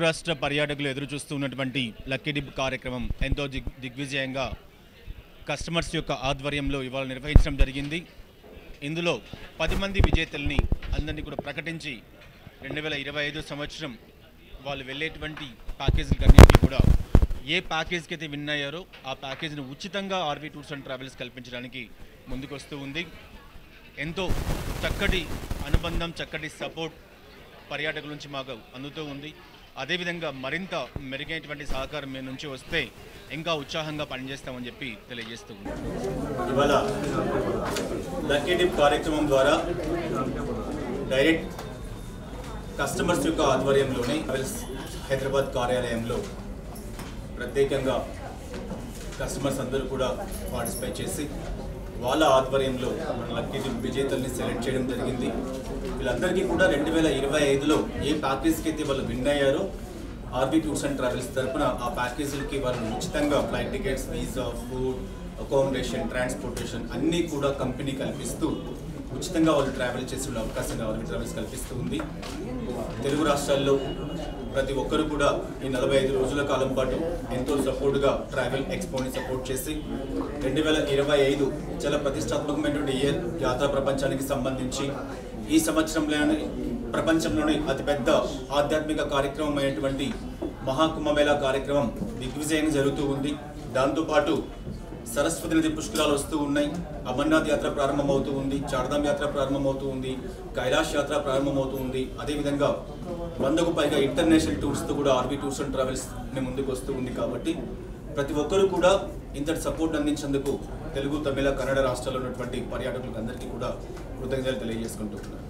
తెలుగు రాష్ట్ర పర్యాటకులు ఎదురు చూస్తున్నటువంటి లక్కీ డిప్ కార్యక్రమం ఎంతో దిగ్విజయంగా కస్టమర్స్ యొక్క ఆధ్వర్యంలో ఇవాళ నిర్వహించడం జరిగింది. ఇందులో 10 మంది విజేతల్ని అందరినీ కూడా ప్రకటించి 2025 సంవత్సరం వాళ్ళు వెళ్ళేటువంటి ప్యాకేజీలన్నింటినీ కూడా ఏ ప్యాకేజ్కి అయితే విన్ అయ్యారో ఆ ప్యాకేజీని ఉచితంగా ఆర్వీ టూర్స్ అండ్ ట్రావెల్స్ కల్పించడానికి ముందుకు వస్తూ ఉంది. ఎంతో చక్కటి అనుబంధం, చక్కటి సపోర్ట్ పర్యాటకుల నుంచి మాకు అందుతూ ఉంది. అదేవిధంగా మరింత మెరుగైనటువంటి సహకారం మీ నుంచి వస్తే ఇంకా ఉత్సాహంగా పనిచేస్తామని చెప్పి తెలియజేస్తూ ఉన్నాం. ఇవాళ లక్కీ డిప్ కార్యక్రమం ద్వారా డైరెక్ట్ కస్టమర్స్ యొక్క ఆధ్వర్యంలోనే హైదరాబాద్ కార్యాలయంలో ప్రత్యేకంగా కస్టమర్స్ అందరూ కూడా పార్టిసిపేట్ చేసి వాళ్ళ ఆధ్వర్యంలో మన లక్కీ డిప్ విజేతల్ని సెలెక్ట్ చేయడం జరిగింది. వీళ్ళందరికీ కూడా 2025లో ఏ ప్యాకేజ్కి అయితే వాళ్ళు విన్ అయ్యారో ఆర్వీ టూర్స్ అండ్ ట్రావెల్స్ తరఫున ఆ ప్యాకేజీలకి వాళ్ళు ఉచితంగా flight tickets, visa, food, accommodation, transportation అన్నీ కూడా కంపెనీ కల్పిస్తూ ఉచితంగా వాళ్ళు ట్రావెల్ చేసే అవకాశంగా ఆర్వీ ట్రావెల్స్ కల్పిస్తూ ఉంది. తెలుగు రాష్ట్రాల్లో ప్రతి ఒక్కరు కూడా ఈ 45 రోజుల కాలం పాటు ఎంతో సపోర్ట్గా ట్రావెల్ ఎక్స్పోని సపోర్ట్ చేసి 2025 చాలా ప్రతిష్టాత్మకమైనటువంటి యాత్రా ప్రపంచానికి సంబంధించి ఈ సంవత్సరంలోనే ప్రపంచంలోని అతిపెద్ద ఆధ్యాత్మిక కార్యక్రమం అయినటువంటి మహాకుంభమేళా కార్యక్రమం దిగ్విజయంగా జరుగుతూ ఉంది. దాంతోపాటు సరస్వతి నది పుష్కరాలు వస్తూ ఉన్నాయి, అమర్నాథ్ యాత్ర ప్రారంభమవుతూ ఉంది, చార్ధామ్ యాత్ర ప్రారంభమవుతూ ఉంది, కైలాష్ యాత్ర ప్రారంభమవుతూ ఉంది. అదేవిధంగా 100కు పైగా ఇంటర్నేషనల్ టూర్స్తో కూడా ఆర్వీ టూర్స్ అండ్ ట్రావెల్స్ ముందుకు వస్తూ ఉంది. కాబట్టి ప్రతి ఒక్కరూ కూడా ఇంతటి సపోర్ట్ అందించేందుకు తెలుగు, తమిళ, కన్నడ రాష్ట్రాల్లో ఉన్నటువంటి పర్యాటకులకు అందరికీ కూడా కృతజ్ఞతలు తెలియజేసుకుంటున్నారు.